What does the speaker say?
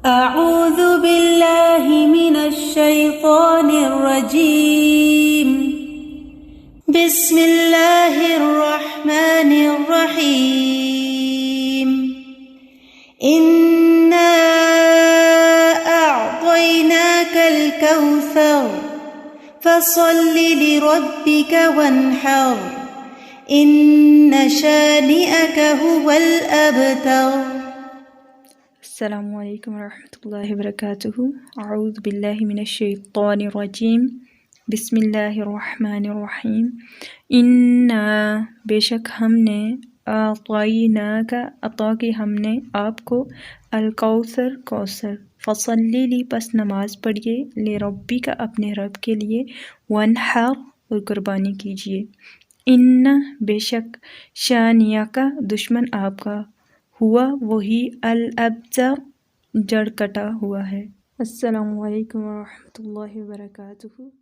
أعوذ بالله من الشيطان الرجيم. بسم الله الرحمن الرحيم. إنا أعطيناك الكوثر فصل لربك وانحر إن شانئك هو الأبتر. अस्सलामुअलैकुम वरहमतुल्लाहि वबरकातुहू। अऊज़ु बिल्लाहि मिनश्शैतानिर्रजीम। बिस्मिल्लाहिर्रहमानिर्रहीम। इन्ना बेशक हमने आतईनाका अता की हमने आपको अल कौसर फसल्ली ली पस नमाज पढ़िए ले रब्बी का अपने रब के लिए वनहर और कुर्बानी कीजिए। इन्ना बेशक शानिया का दुश्मन आपका हुआ वही अल अब्तर जड़ कटा हुआ है। अस्सलामु अलैकुम वरहमतुल्लाहि वबरकातुहू।